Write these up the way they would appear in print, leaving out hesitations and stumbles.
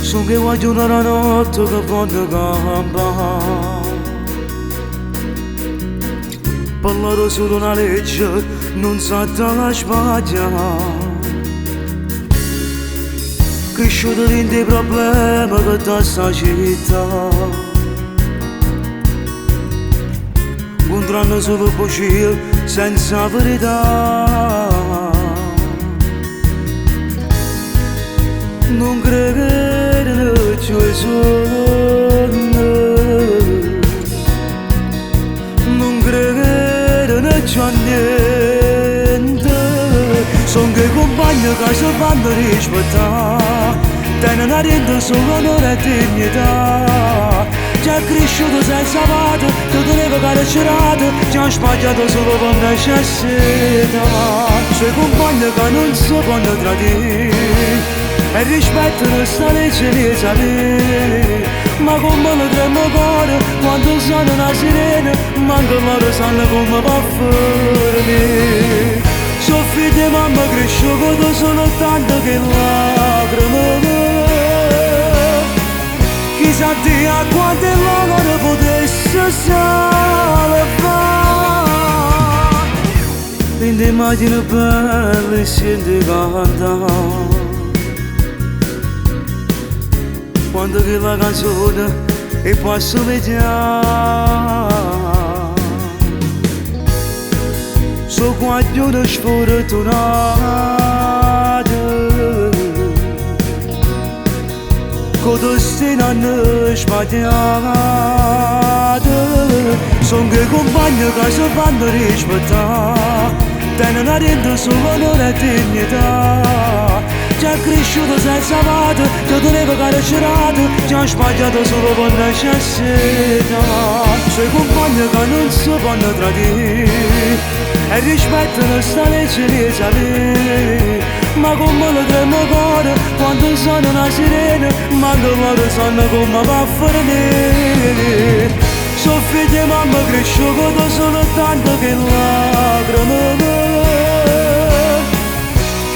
Son che guaggio la notte che porta gamba. Parlare solo una legge non sa la sbaglia. Cresciuto in dei problemi che da sta città. Incontrando solo bugie senza verità. Non credere ai sogni, non credere a niente. Sono che compagni che si fanno rispettare, tengono a rende solo onore e dignità. Già cresciuto senza pace, che teneva carcerata, già sbagliato solo per necessità. Suoi compagni che non si possono tradire, e rispetto questa legge di sapere. Ma come lo tremo cuore quando sono una sirena, manco loro sanno come va a fare. Sono figlio di mamma cresciuto solo tanto che lacrime. Chissà di a quante loro potesse salvare. In te immagini belle senti cantare, quando che la canzone e posso vedere. So quando sfortunato, con destino non sbagliato. Sono che compagni che si fanno rispettare, tengono a rende solo onore e dignità. Già cresciuto senza pace, che teneva carcerato, già sbagliato solo per necessità. Suoi compagni che non si possono tradire, e rispettano sta legge di sapere. Ma come lo tremo cuore quando sono una sirena, manco loro sanno come va a fare. Sono figlio di mamma cresciuto solo tanto che lacrime.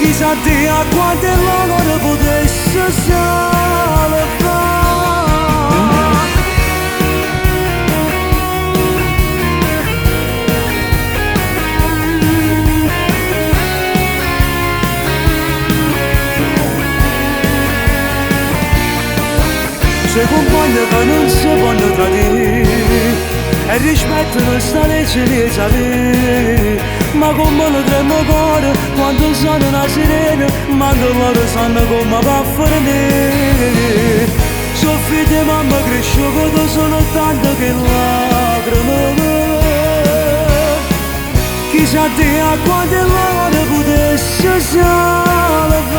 Chissà di a quante loro potesse salvare. Suoi compagni che non si possono tradire, e rispettano sta legge di sapere. Ma come lo tremo cuore quando sono una sirena, manco loro sanno come va a fare. Sono figlio di mamma cresciuto solo tanto che lacrime. Chissà di a quante loro potesse salvare.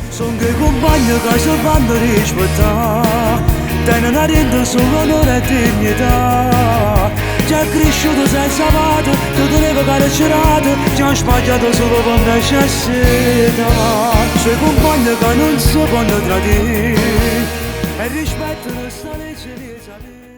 Sono che compagni che si fanno rispettare, tengono a rende solo onore e dignità. Già cresciuto senza pace, che teneva carcerato, già sbagliato solo per necessità. Suoi compagni che non si possono tradire, e rispettano sta legge di sapere.